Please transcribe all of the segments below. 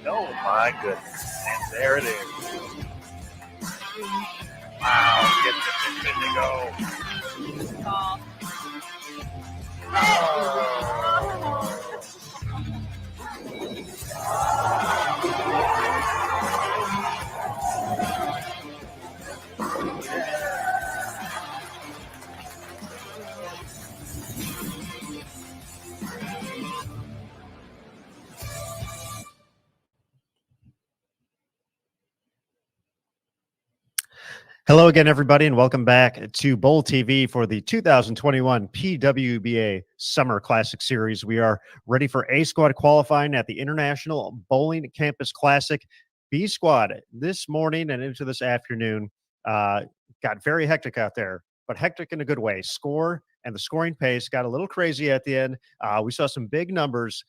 Oh, my goodness. And there it is. Wow. Good to go. Oh. Hello again, everybody, and welcome back to Bowl TV for the 2021 PWBA Summer Classic Series. We are ready for A Squad qualifying at the International Bowling Campus Classic. B Squad this morning and into this afternoon got very hectic out there, but hectic in a good way. Score and the scoring pace got a little crazy at the end. We saw some big numbers,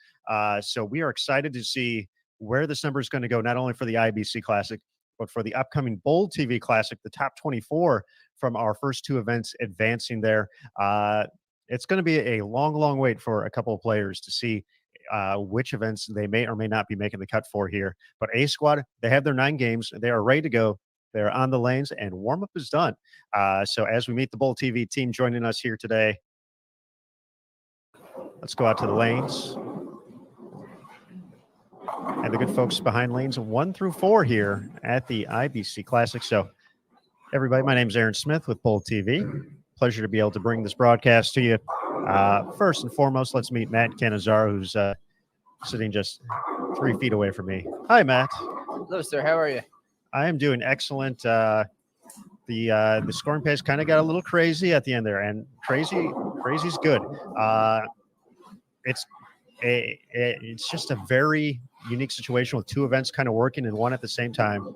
so we are excited to see where this number is going to go, not only for the IBC Classic, but for the upcoming Bowl TV Classic, the top 24 from our first two events advancing there. It's going to be a long, long wait for a couple of players to see which events they may or may not be making the cut for here. But A Squad, they have their 9 games. They are ready to go. They're on the lanes, and warm-up is done. So as we meet the Bowl TV team joining us here today, let's go out to the lanes. And the good folks behind lanes 1 through 4 here at the IBC Classic. So, everybody, my name is Aaron Smith with Bowl TV. Pleasure to be able to bring this broadcast to you. First and foremost, let's meet Matt Canizaro, who's sitting just 3 feet away from me. Hi, Matt. Hello, sir. How are you? I am doing excellent. The scoring pace kind of got a little crazy at the end there, and crazy's good. It's just a very unique situation with 2 events kind of working in one at the same time.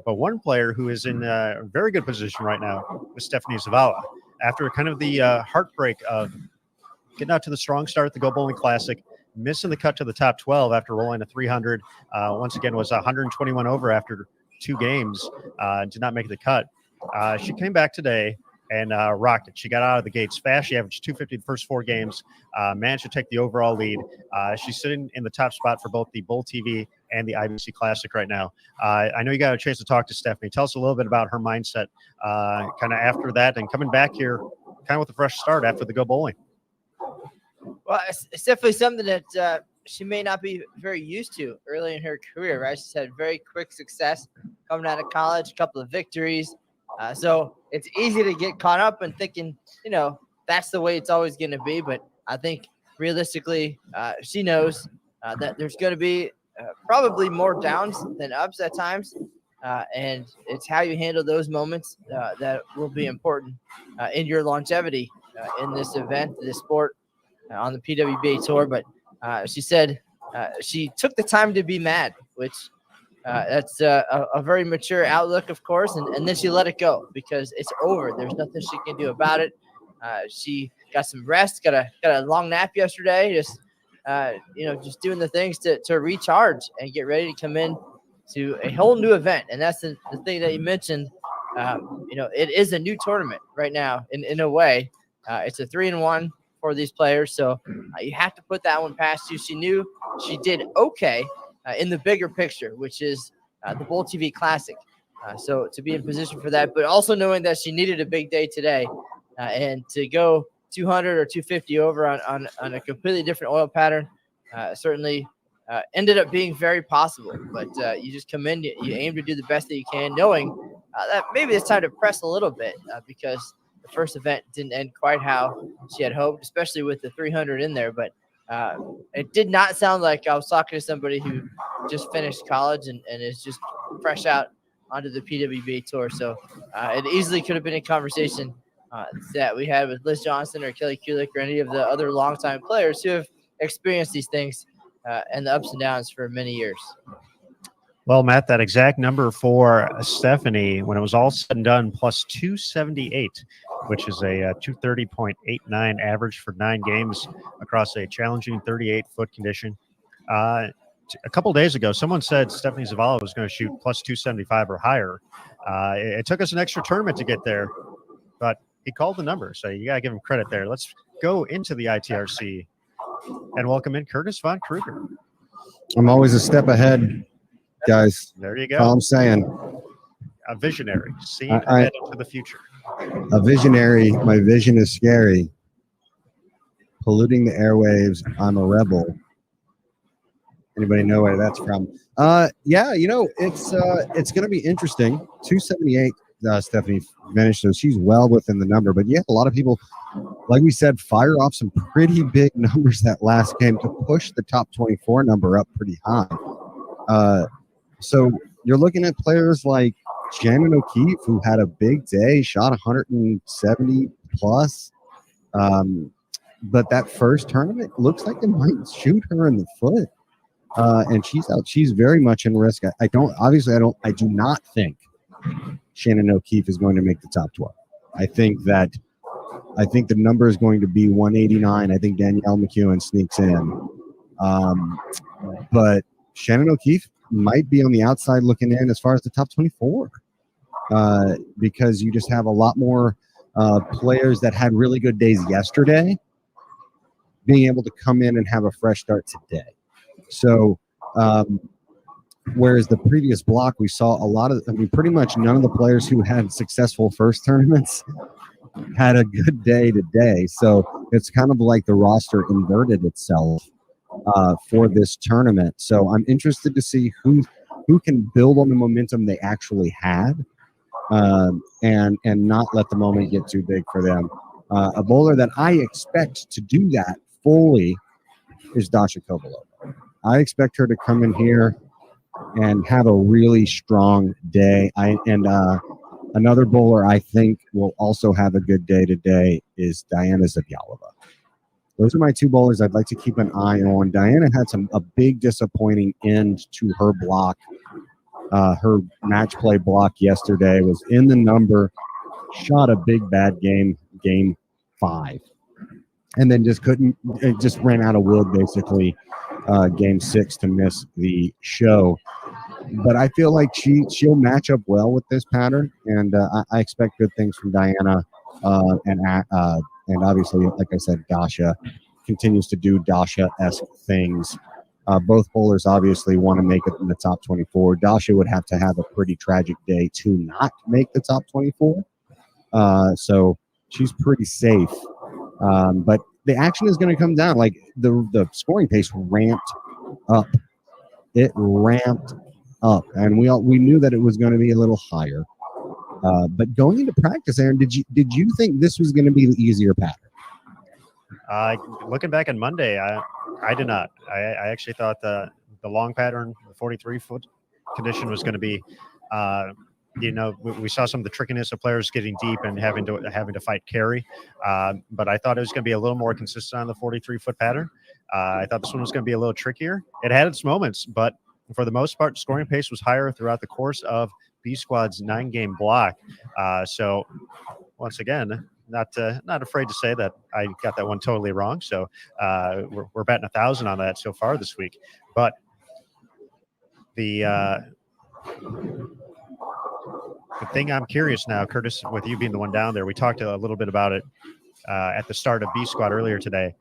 But one player who is in a very good position right now is Stephanie Zavala. After kind of the heartbreak of getting out to the strong start at the Go Bowling Classic, missing the cut to the top 12 after rolling a 300, once again was 121 over after 2 games, did not make the cut. She came back today and rocked it. She got out of the gates fast. She averaged 250 the first 4 games, managed to take the overall lead. She's sitting in the top spot for both the Bowl TV and the IBC Classic right now. I know you got a chance to talk to Stephanie. Tell us a little bit about her mindset kind of after that and coming back here kind of with a fresh start after the Go Bowling. Well, it's definitely something that she may not be very used to early in her career, right? She's had very quick success coming out of college, a couple of victories. So it's easy to get caught up in thinking, that's the way it's always going to be. But I think realistically, she knows that there's going to be probably more downs than ups at times. And it's how you handle those moments that will be important in your longevity in this event, this sport on the PWBA tour. But she said she took the time to be mad, which that's a very mature outlook, of course, and then she let it go because it's over. There's nothing she can do about it. She got some rest, got a long nap yesterday, just doing the things to recharge and get ready to come in to a whole new event. And that's the thing that you mentioned. It is a new tournament right now in a way. It's a 3-1 for these players, so you have to put that one past you. She knew she did okay in the bigger picture, which is the Bowl TV Classic. So to be in position for that, but also knowing that she needed a big day today and to go 200 or 250 over on a completely different oil pattern certainly ended up being very possible. But you just come in, you aim to do the best that you can, knowing that maybe it's time to press a little bit because the first event didn't end quite how she had hoped, especially with the 300 in there. But it did not sound like I was talking to somebody who just finished college and is just fresh out onto the PWBA tour. So it easily could have been a conversation that we had with Liz Johnson or Kelly Kulik or any of the other longtime players who have experienced these things and the ups and downs for many years. Well, Matt, that exact number for Stephanie, when it was all said and done, plus 278, which is a 230.89 average for 9 games across a challenging 38-foot condition. A couple days ago, someone said Stephanie Zavala was going to shoot plus 275 or higher. It took us an extra tournament to get there, but he called the number, so you got to give him credit there. Let's go into the ITRC and welcome in Curtis Von Kruger. I'm always a step ahead guys. There you That's all go. I'm saying. A visionary, seeing I- ahead into the future. A visionary. My vision is scary. Polluting the airwaves. I'm a rebel. Anybody know where that's from? Yeah, it's going to be interesting. 278. Stephanie finished, so she's well within the number. But yeah, a lot of people, like we said, fire off some pretty big numbers that last game to push the top 24 number up pretty high. So you're looking at players like Shannon O'Keefe, who had a big day, shot 170 plus. But that first tournament looks like it might shoot her in the foot. And she's out. She's very much in risk. I do not think Shannon O'Keefe is going to make the top 12. I think the number is going to be 189. I think Danielle McEwen sneaks in. But Shannon O'Keefe might be on the outside looking in as far as the top 24. Because you just have a lot more players that had really good days yesterday being able to come in and have a fresh start today. So, whereas the previous block, we saw pretty much none of the players who had successful first tournaments had a good day today. So it's kind of like the roster inverted itself for this tournament. So I'm interested to see who can build on the momentum they actually had and not let the moment get too big for them. A bowler that I expect to do that fully is Dasha Kovalova. I expect her to come in here and have a really strong day. Another bowler I think will also have a good day today is Diana Zavyalova. Those are my two bowlers I'd like to keep an eye on. Diana had a big disappointing end to her block. Her match play block yesterday was in the number, shot a big bad game 5. And then just ran out of wood basically game 6 to miss the show. But I feel like she'll match up well with this pattern, and I expect good things from Diana. And obviously, like I said, Dasha continues to do Dasha-esque things. Both bowlers obviously want to make it in the top 24. Dasha would have to have a pretty tragic day to not make the top 24. So she's pretty safe. But the action is going to come down. Like the scoring pace ramped up. It ramped up, and we knew that it was going to be a little higher. But going into practice, Aaron, did you think this was going to be the easier pattern? Looking back on Monday, I did not. I actually thought the long pattern, the 43-foot condition was going to be. We saw some of the trickiness of players getting deep and having to fight carry. But I thought it was going to be a little more consistent on the 43-foot pattern. I thought this one was going to be a little trickier. It had its moments, but for the most part, scoring pace was higher throughout the course of B Squad's 9-game block. So once again, not afraid to say that I got that one totally wrong. So we're betting 1,000 on that so far this week. But the thing I'm curious now, Curtis, with you being the one down there, we talked a little bit about it at the start of B Squad earlier today,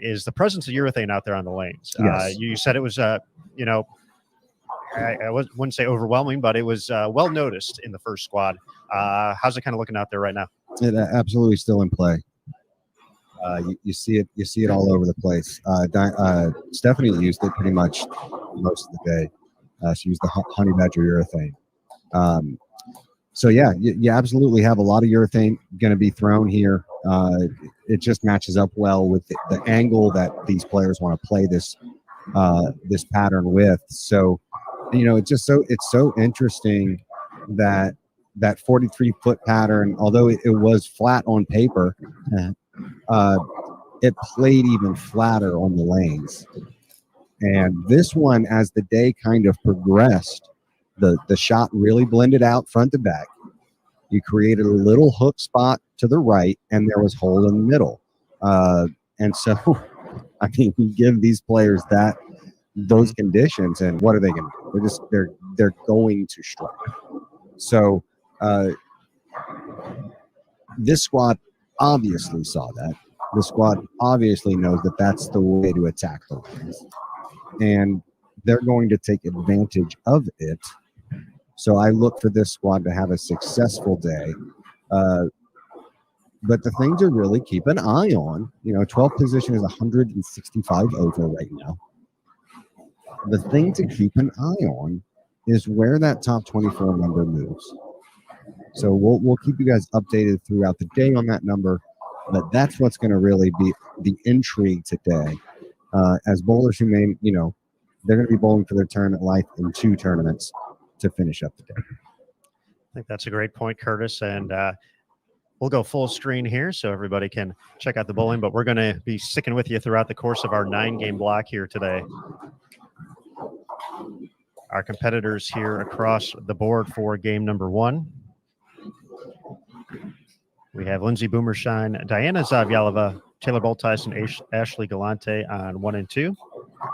is the presence of urethane out there on the lanes. Yes. You said it was, I wouldn't say overwhelming, but it was well noticed in the first squad. How's it kind of looking out there right now? It absolutely still in play. You see it all over the place. Stephanie used it pretty much most of the day. She used the honey badger urethane. So yeah, you absolutely have a lot of urethane going to be thrown here. It just matches up well with the angle that these players want to play this pattern with. So, it's so interesting that 43-foot pattern, although it was flat on paper, it played even flatter on the lanes. And this one, as the day kind of progressed, the shot really blended out front to back. You created a little hook spot to the right, and there was hole in the middle. And so, I mean, you give these players those conditions, and what are they going to do? They're going to strike. So, this squad obviously saw that. The squad obviously knows that that's the way to attack the lanes. And they're going to take advantage of it. So I look for this squad to have a successful day. But the thing to really keep an eye on, 12th position is 165 over right now. The thing to keep an eye on is where that top 24 number moves. So we'll keep you guys updated throughout the day on that number, but that's what's going to really be the intrigue today. As bowlers who may, they're going to be bowling for their tournament life in 2 tournaments to finish up the day. I think that's a great point, Curtis. And we'll go full screen here so everybody can check out the bowling, but we're going to be sticking with you throughout the course of our 9-game block here today. Our competitors here across the board for game number 1. We have Lindsay Boomershine, Diana Zavyalova, Taylor Boltyson, Ashley Galante on 1 and 2,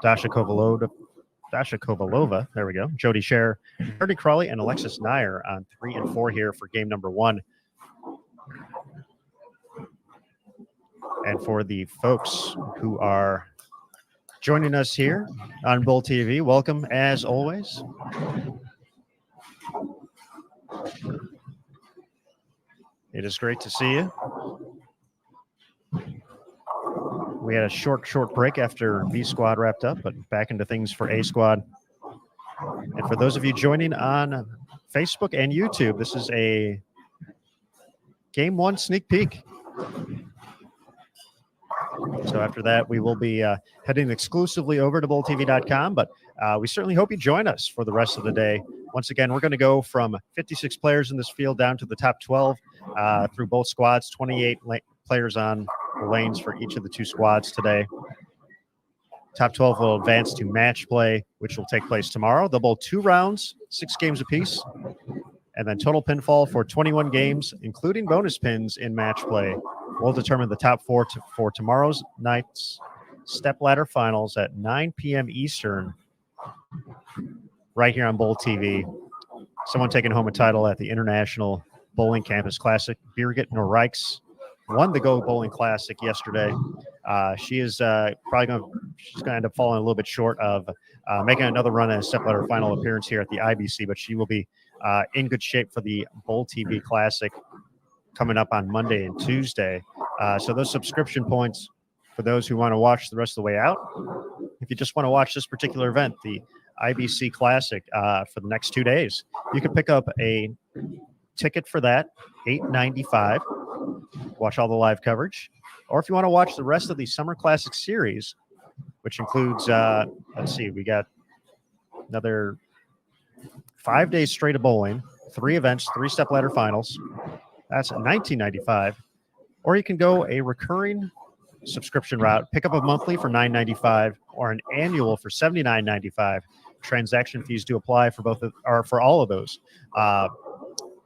Dasha Kovalova, there we go, Jody Scher, Ernie Crawley, and Alexis Nair on 3 and 4 here for game number 1. And for the folks who are joining us here on Bowl TV, welcome as always. It is great to see you. We had a short break after B Squad wrapped up, but back into things for A Squad. And for those of you joining on Facebook and YouTube, this is a Game 1 sneak peek. So after that, we will be heading exclusively over to bowltv.com, but we certainly hope you join us for the rest of the day. Once again, we're going to go from 56 players in this field down to the top 12 through both squads, 28 players on the lanes for each of the 2 squads today. Top 12 will advance to match play, which will take place tomorrow. They'll bowl 2 rounds, 6 games apiece, and then total pinfall for 21 games, including bonus pins in match play. We'll determine the top 4 for tomorrow's night's stepladder finals at 9 p.m. Eastern, right here on Bowl TV. Someone taking home a title at the International Bowling Campus Classic, Birgit Norrijks, won the Go Bowling Classic yesterday. She is she's going to end up falling a little bit short of making another run at a stepladder final appearance here at the IBC, but she will be in good shape for the Bowl TV Classic coming up on Monday and Tuesday. So those subscription points for those who want to watch the rest of the way out. If you just want to watch this particular event, the IBC Classic, for the next 2 days, you can pick up a ticket for that, $8.95. Watch all the live coverage. Or if you want to watch the rest of the Summer Classic series, which includes, let's see, we got another 5 days straight of bowling, 3 events, 3 stepladder finals. That's $19.95. Or you can go a recurring subscription route, pick up a monthly for $9.95 or an annual for $79.95. Transaction fees do apply for for all of those.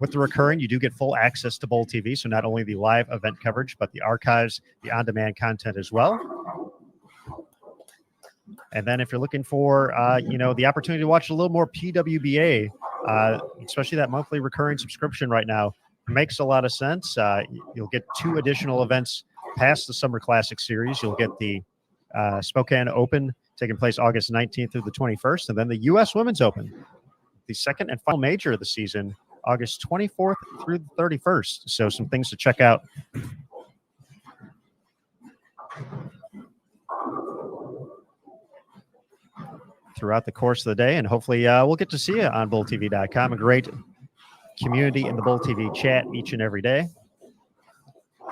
With the recurring, you do get full access to Bowl TV, so not only the live event coverage, but the archives, the on-demand content as well. And then if you're looking for, the opportunity to watch a little more PWBA, especially that monthly recurring subscription right now, makes a lot of sense. You'll get 2 additional events past the Summer Classic Series. You'll get the Spokane Open taking place August 19th through the 21st, and then the U.S. Women's Open, the second and final major of the season, August 24th through the 31st. So some things to check out. Throughout the course of the day, and hopefully we'll get to see you on bowltv.com. A great community in the Bowl TV chat each and every day.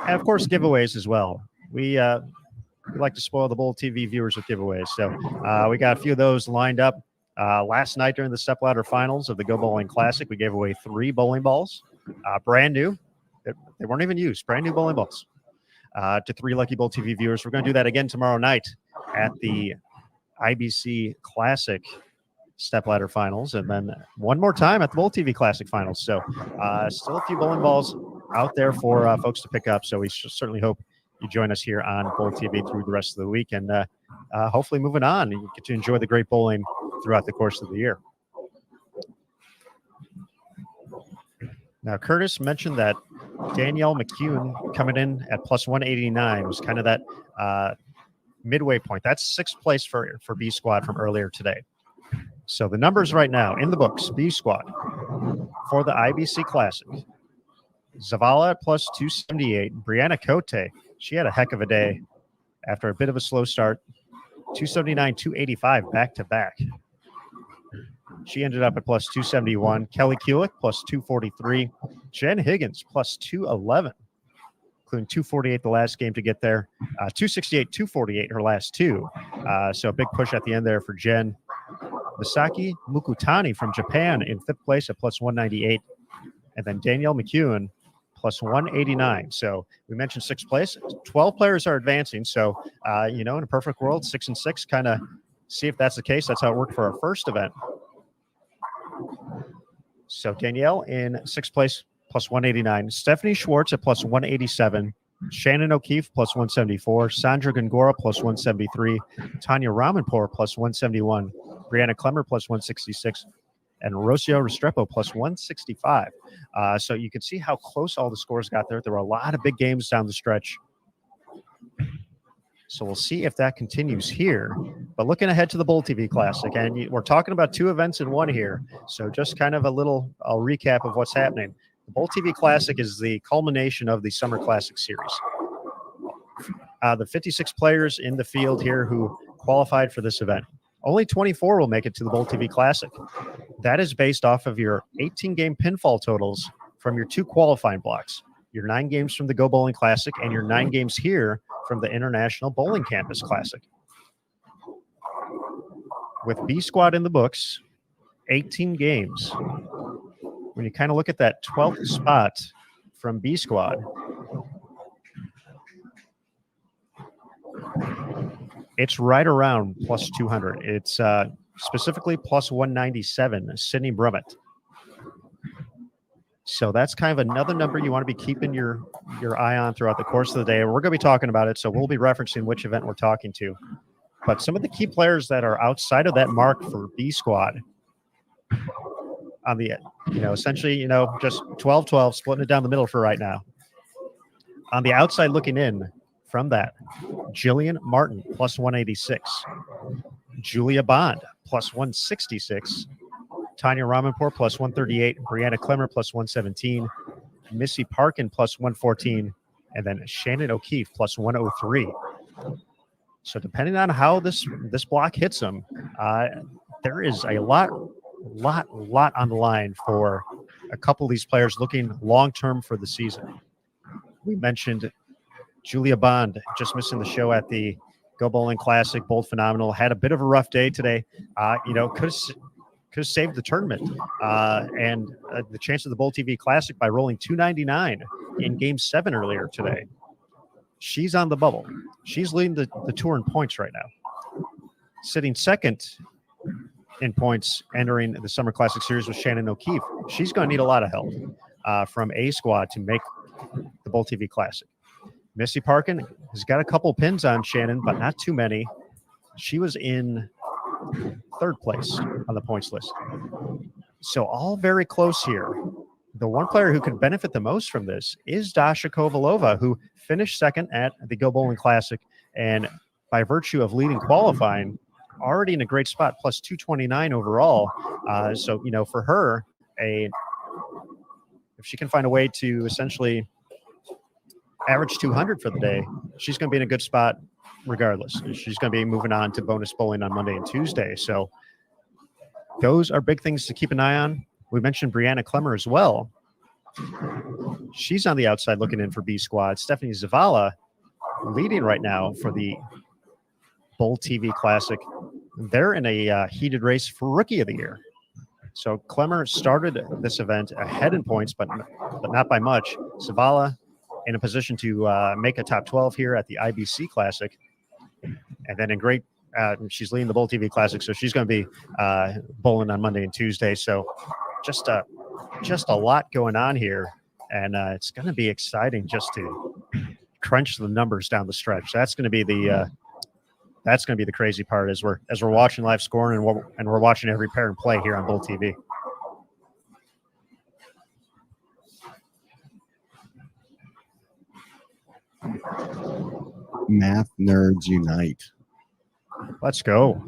And of course, giveaways as well. We like to spoil the Bowl TV viewers with giveaways. So we got a few of those lined up. Last night during the stepladder finals of the Go Bowling Classic, we gave away 3 bowling balls, brand new. They weren't even used, brand new bowling balls to 3 lucky Bowl TV viewers. We're going to do that again tomorrow night at the IBC Classic stepladder finals, and then one more time at the Bowl TV Classic finals. So still a few bowling balls out there for folks to pick up. So we certainly hope you join us here on Bowl TV through the rest of the week, and hopefully moving on, you get to enjoy the great bowling throughout the course of the year. Now, Curtis mentioned that Danielle McCune coming in at plus 189 was kind of that midway point. That's 6th place for B Squad from earlier today. So the numbers right now in the books, B squad for the IBC Classic. Zavala at plus 278. Brianna Cote, she had a heck of a day after a bit of a slow start. 279, 285 back to back. She ended up at plus 271. Kelly Kulick plus 243. Jen Higgins plus 211, including 248 the last game to get there. 268, 248 her last two. So a big push at the end there for Jen. Misaki Mukutani from Japan in 5th place at plus 198. And then Danielle McEwen plus 189. So we mentioned 6th place. 12 players are advancing. So, in a perfect world, 6 and 6, kind of see if that's the case. That's how it worked for our first event. So Danielle in 6th place, plus 189. Stephanie Schwartz at plus 187. Shannon O'Keefe, plus 174. Sandra Gongora, plus 173. Tanya Ramanpour, plus 171. Brianna Clemmer, plus 166. And Rocio Restrepo, plus 165. So you can see how close all the scores got there. There were a lot of big games down the stretch. So we'll see if that continues here. But looking ahead to the Bowl TV Classic, and we're talking about 2 events in one here. So just kind of a recap of what's happening. The Bowl TV Classic is the culmination of the Summer Classic Series. The 56 players in the field here who qualified for this event. Only 24 will make it to the Bowl TV Classic. That is based off of your 18-game pinfall totals from your 2 qualifying blocks. Your 9 games from the Go Bowling Classic and your 9 games here from the International Bowling Campus Classic. With B squad in the books, 18 games. When you kind of look at that 12th spot from B squad, it's right around plus 200. It's specifically plus 197, Sydney Brummett. So that's kind of another number you want to be keeping your eye on throughout the course of the day. We're going to be talking about it, so we'll be referencing which event we're talking to. But some of the key players that are outside of that mark for B squad on the, essentially, just 12-12, splitting it down the middle for right now. On the outside looking in from that, Jillian Martin, plus 186. Julia Bond, plus 166. Tanya Ramanpour, plus 138. Brianna Clemmer, plus 117. Missy Parkin, plus 114. And then Shannon O'Keefe, plus 103. So depending on how this block hits them, there is a lot on the line for a couple of these players looking long-term for the season. We mentioned Julia Bond just missing the show at the Go Bowling Classic, bowled phenomenal, had a bit of a rough day today. Could have saved the tournament and the chance of the Bowl TV Classic by rolling 299 in Game 7 earlier today. She's on the bubble. She's leading the tour in points right now. Sitting second in points entering the Summer Classic Series with Shannon O'Keefe. She's going to need a lot of help from A squad to make the Bowl TV Classic. Missy Parkin has got a couple pins on Shannon, but not too many. She was in 3rd place on the points list. So all very close here. The one player who could benefit the most from this is Dasha Kovalova, who finished 2nd at the Go Bowling Classic, and by virtue of leading qualifying, already in a great spot, plus 229 overall. So, for her, if she can find a way to essentially average 200 for the day, she's going to be in a good spot regardless. She's going to be moving on to bonus bowling on Monday and Tuesday. So those are big things to keep an eye on. We mentioned Brianna Clemmer as well. She's on the outside looking in for B squad. Stephanie Zavala leading right now for the Bowl TV Classic. They're in a heated race for Rookie of the Year. So Clemmer started this event ahead in points, but not by much. Zavala in a position to make a top 12 here at the IBC Classic. And then she's leading the Bowl TV Classic, so she's going to be bowling on Monday and Tuesday. So just a lot going on here, and it's going to be exciting just to crunch the numbers down the stretch. That's going to be the crazy part as we're watching live scoring and we're watching every pair in play here on Bowl TV. Math nerds unite. Let's go.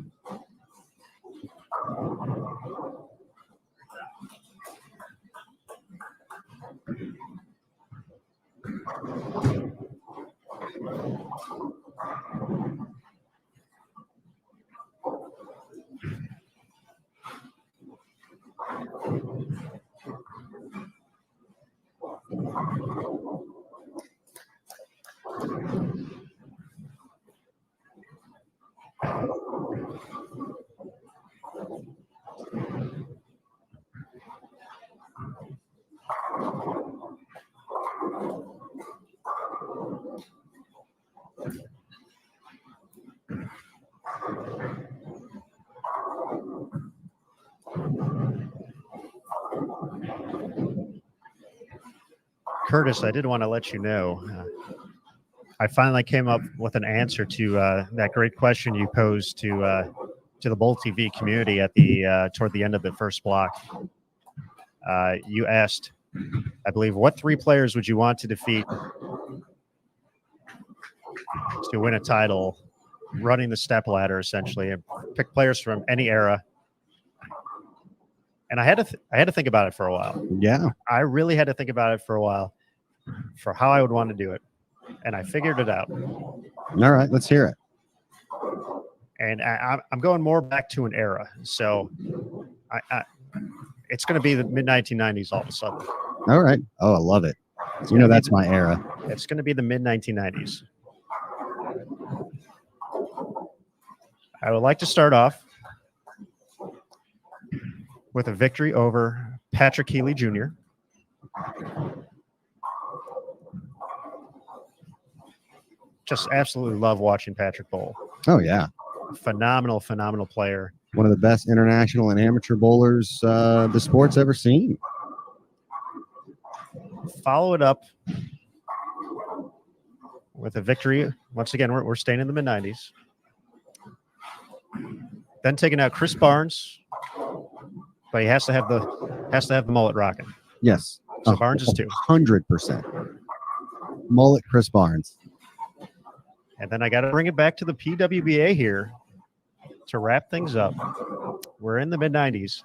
Curtis, I did want to let you know, I finally came up with an answer to that great question you posed to the Bowl TV community at the toward the end of the first block. You asked, I believe, what 3 players would you want to defeat to win a title, running the step ladder, essentially, and pick players from any era. And I had to think about it for a while. Yeah. I really had to think about it for a while for how I would want to do it. And I figured it out. All right, let's hear it. And I'm going more back to an era. So it's going to be the mid-1990s all of a sudden. All right. Oh, I love it. You know, that's my era. It's going to be the mid-1990s. I would like to start off with a victory over Patrick Healy Jr. Just absolutely love watching Patrick bowl. Oh, yeah. Phenomenal player. One of the best international and amateur bowlers the sport's ever seen. Follow it up with a victory. Once again, we're staying in the mid-90s. Then taking out Chris Barnes, but he has to have the mullet rocking. Yes. So Barnes is 2. 100%. Mullet Chris Barnes. And then I got to bring it back to the PWBA here to wrap things up. We're in the mid-90s.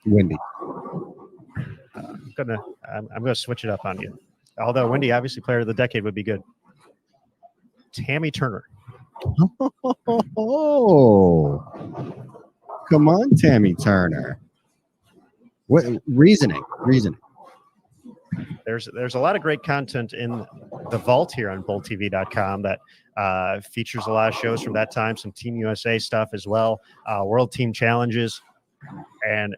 Wendy. I'm gonna switch it up on you. Although Wendy, obviously, player of the decade would be good. Tammy Turner. Oh, come on, Tammy Turner. What reasoning? There's a lot of great content in the vault here on BowlTV.com that features a lot of shows from that time, some Team USA stuff as well, World Team Challenges, and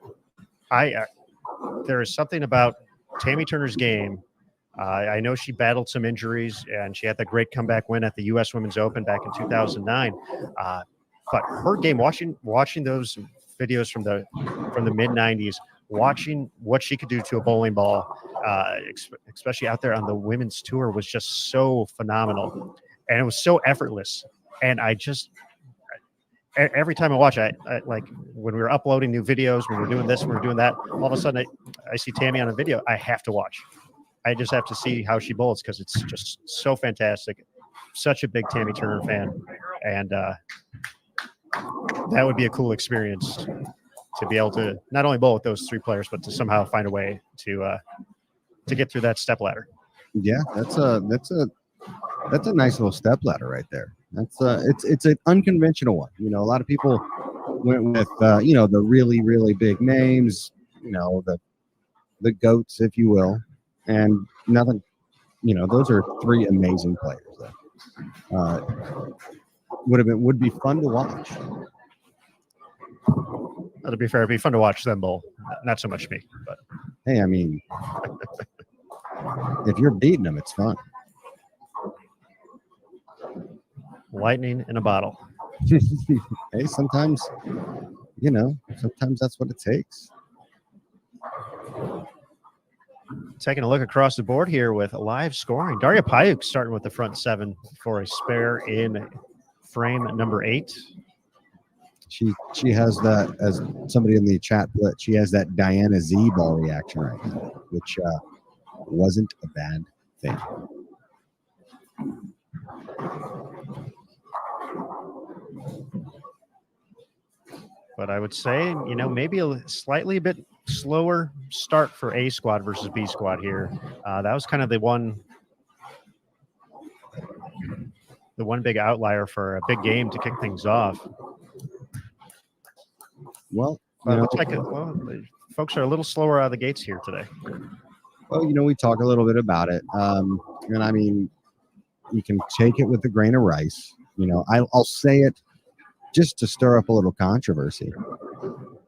there is something about Tammy Turner's game. I know she battled some injuries, and she had that great comeback win at the U.S. Women's Open back in 2009. But her game, watching those videos from the mid-90s, watching what she could do to a bowling ball, especially out there on the women's tour, was just so phenomenal, and it was so effortless. And every time I watch it, I like when we were uploading new videos, when we're doing this, when we're doing that, all of a sudden I see Tammy on a video. I have to watch. I just have to see how she bowls because it's just so fantastic. Such a big Tammy Turner fan, and that would be a cool experience to be able to not only bowl with those 3 players, but to somehow find a way to get through that step ladder. Yeah, that's a nice little step ladder right there. It's an unconventional one. You know, a lot of people went with the really big names, the goats, if you will, and nothing. Those are 3 amazing players. Would be fun to watch. To be fair, it'd be fun to watch them bowl. Not so much me, but hey, I mean, if you're beating them, it's fun. lightning in a bottle. Hey, sometimes that's what it takes. Taking a look across the board here with live scoring. Daria Payuk starting with the front 7 for a spare in frame number 8. She has that, as somebody in the chat put, she has that Diana Z ball reaction right now, which wasn't a bad thing. But I would say, you know, maybe slightly a bit slower start for A squad versus B squad here. That was kind of the one big outlier for a big game to kick things off. Well, But it looks like the folks are a little slower out of the gates here today. well, you know, we talk a little bit about it. And I mean, you can take it with a grain of rice. You know, I'll say it just to stir up a little controversy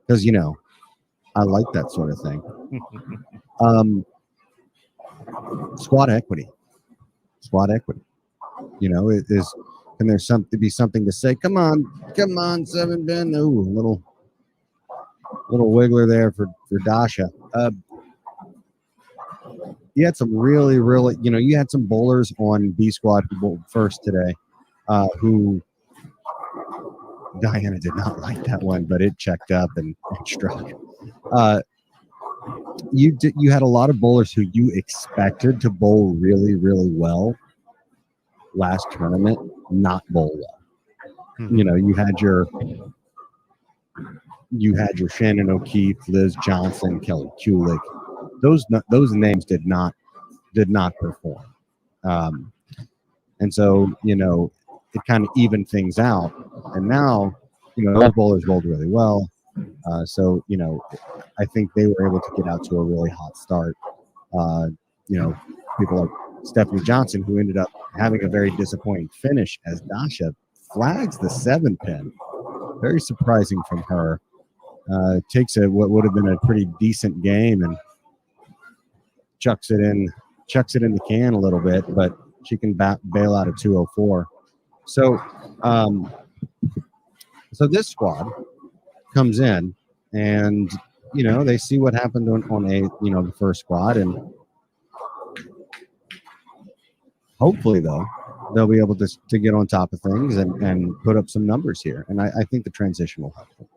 because, you know, I like that sort of thing. Squad equity. You know, can there be something to say? Come on, 7 Ben. Ooh, little wiggler there for Dasha. You had some really, you know, you had some bowlers on B squad who bowled first today, who Diana did not like that one, but it checked up and struck. You had a lot of bowlers who you expected to bowl really, really well last tournament, not bowl well. You know, you had your Shannon O'Keefe, Liz Johnson, Kelly Kulik. Those names did not perform, and so, you know, it kind of evened things out. And now, you know, those bowlers bowled really well. So, you know, I think they were able to get out to a really hot start. You know, people like Stephanie Johnson, who ended up having a very disappointing finish as Dasha flags the 7-pin. Very surprising from her. Takes what would have been a pretty decent game and chucks it in the can a little bit, but she can bail out a 204. So, so this squad comes in, and, you know, they see what happened on the first squad, and hopefully, though, they'll be able to get on top of things and put up some numbers here. And I think the transition will help them.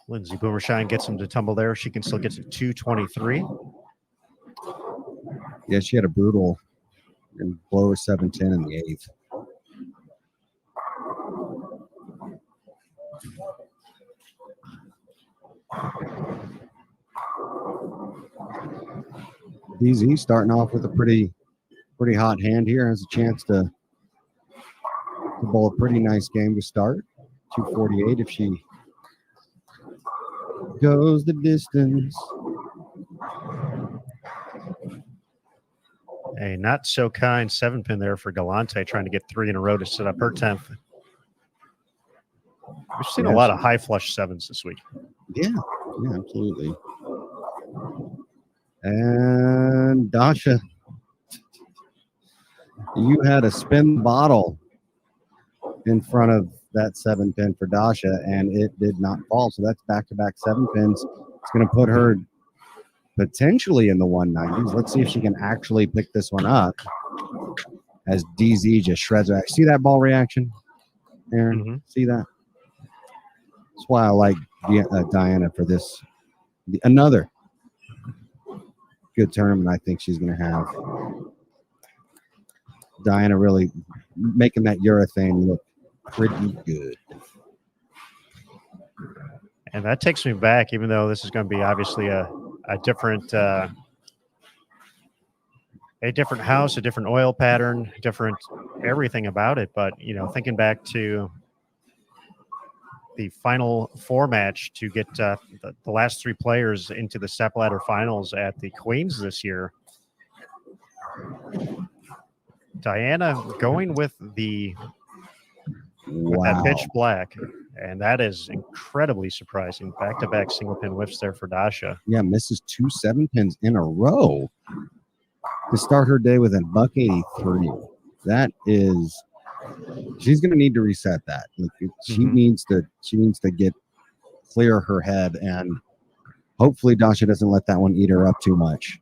Lindsay Boomershine gets him to tumble there. She can still get to 223. Yeah, she had a brutal and blower 7-10 in the 8th. DZ starting off with a pretty hot hand here. Has a chance to bowl a pretty nice game to start. 248 if she goes the distance. A not so kind 7-pin there for Galante, trying to get 3 in a row to set up her 10th. We've seen a lot of high flush 7s this week. Yeah, absolutely. And Dasha, you had to spin the bottle in front of that 7-pin for Dasha, and it did not fall. So that's back-to-back 7-pins. It's going to put her potentially in the 190s. Let's see if she can actually pick this one up as DZ just shreds her. See that ball reaction, Aaron? Mm-hmm. See that? That's why I like Diana for this. Another good tournament I think she's going to have. Diana really making that urethane look pretty good. And that takes me back, even though this is going to be obviously a different house, a different oil pattern, different everything about it. But, you know, thinking back to the Final Four match to get the last 3 players into the step ladder finals at the Queens this year, Diana going with that pitch black, and that is incredibly surprising. Back-to-back single pin whiffs there for Dasha. Yeah, misses 2 7-pins in a row to start her day with a $183. That is, she's going to need to reset that. She needs to clear her head, and hopefully Dasha doesn't let that one eat her up too much.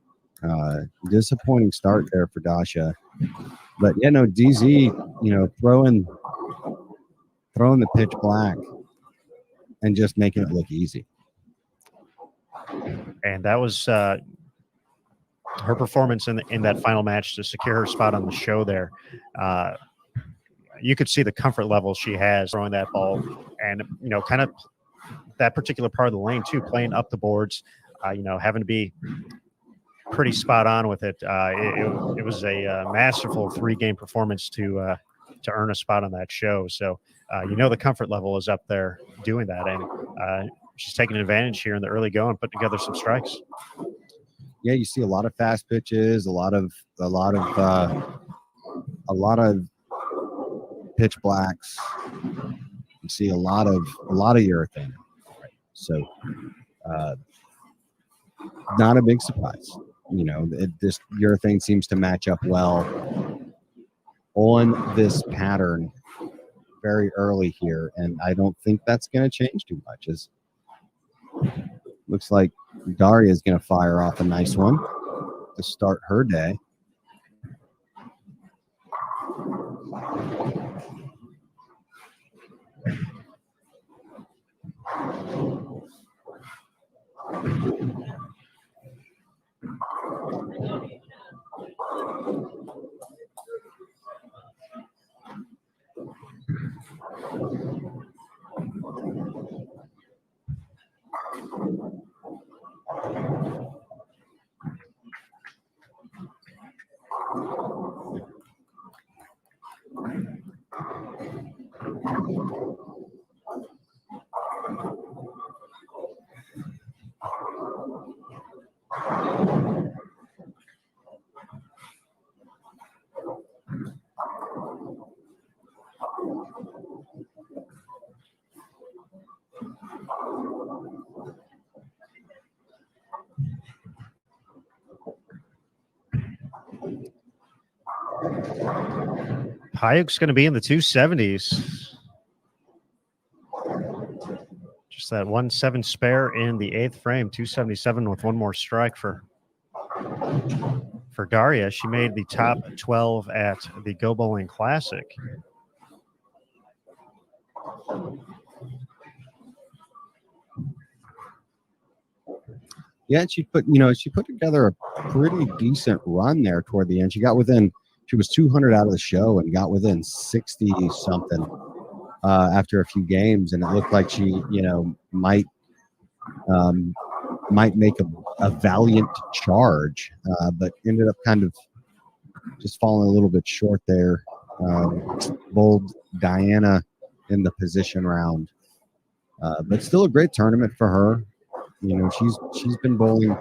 Disappointing start there for Dasha, but yeah, no, DZ, you know, throwing the pitch black and just making it look easy. And that was her performance in that final match to secure her spot on the show there. You could see the comfort level she has throwing that ball, and kind of that particular part of the lane too, playing up the boards, having to be pretty spot on with it. It was a masterful 3-game performance to earn a spot on that show. So the comfort level is up there doing that, and she's taking advantage here in the early go and putting together some strikes. Yeah, you see a lot of fast pitches, a lot of pitch blacks. You see a lot of urethane. So, not a big surprise. This urethane seems to match up well on this pattern very early here, and I don't think that's going to change too much. As looks like Daria is going to fire off a nice one to start her day. Hayek's going to be in the 270s. Just that 1-7 spare in the 8th frame, 277 with one more strike for Daria. She made the top 12 at the Go Bowling Classic. Yeah, she put together a pretty decent run there toward the end. She was 200 out of the show and got within 60 something after a few games, and it looked like she might make a valiant charge, but ended up kind of just falling a little bit short there. Bowled Diana in the position round, but still a great tournament for her. She's been bowling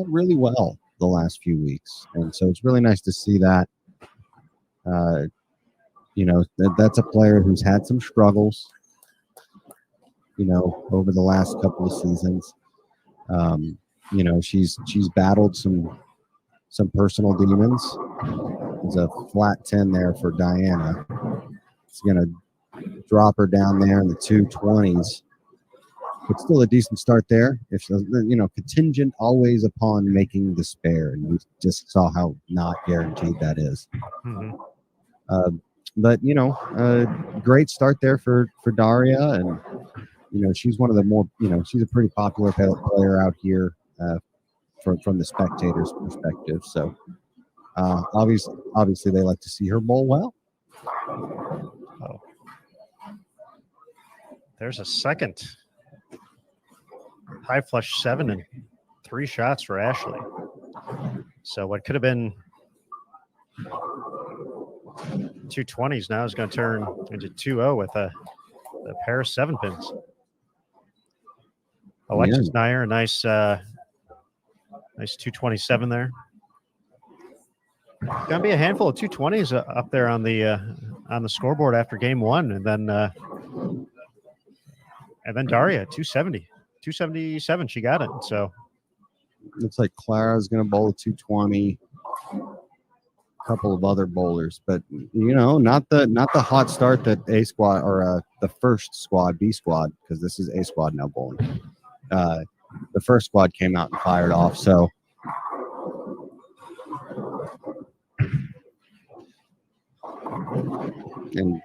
really well the last few weeks, and so it's really nice to see that. That's a player who's had some struggles, over the last couple of seasons. She's battled some personal demons. There's a flat 10 there for Diana. It's going to drop her down there in the 220s. But still a decent start there. If contingent always upon making the spare, and we just saw how not guaranteed that is. Mm-hmm. But great start there for Daria, and she's one of the more she's a pretty popular player out here from the spectators' perspective. So obviously they like to see her bowl well. Oh, there's a second high flush 7 and 3 shots for Ashley. So what could have been 220s now is going to turn into 2-0 with a pair of 7 pins. Alexis Nair, a nice 227 there. Going to be a handful of 220s up there on the scoreboard after game 1, and then Daria 270. 277, she got it. So looks like Clara's going to bowl a 220. A couple of other bowlers, but not the hot start that A squad or the first squad, B squad, because this is A squad now bowling. The first squad came out and fired off. So and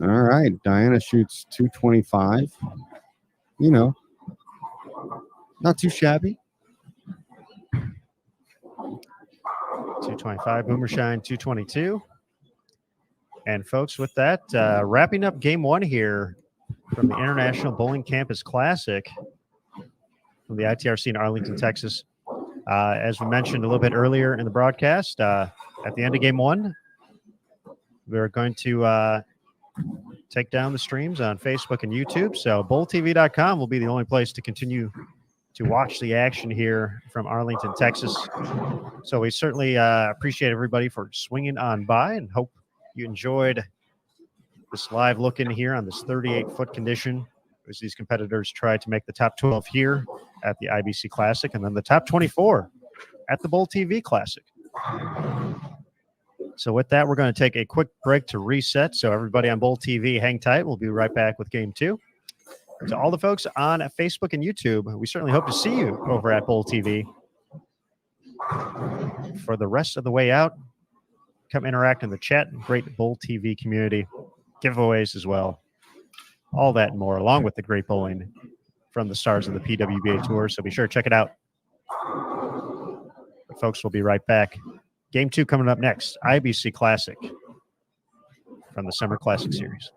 all right, Diana shoots 225. Not too shabby. 225, Boomershine 222. And folks, with that, wrapping up game one here from the International Bowling Campus Classic from the ITRC in Arlington, Texas. As we mentioned a little bit earlier in the broadcast, at the end of game one, we're going to take down the streams on Facebook and YouTube. So bowltv.com will be the only place to continue to watch the action here from Arlington, Texas. So we certainly appreciate everybody for swinging on by and hope you enjoyed this live look in here on this 38-foot condition as these competitors try to make the top 12 here at the IBC Classic and then the top 24 at the Bowl TV Classic. So with that, we're going to take a quick break to reset. So everybody on Bowl TV, hang tight. We'll be right back with game two. To all the folks on Facebook and YouTube, we certainly hope to see you over at Bowl TV. For the rest of the way out, come interact in the chat. Great Bowl TV community. Giveaways as well. All that and more, along with the great bowling from the stars of the PWBA Tour. So be sure to check it out. Folks, we'll be right back. Game two coming up next. IBC Classic from the Summer Classic Series.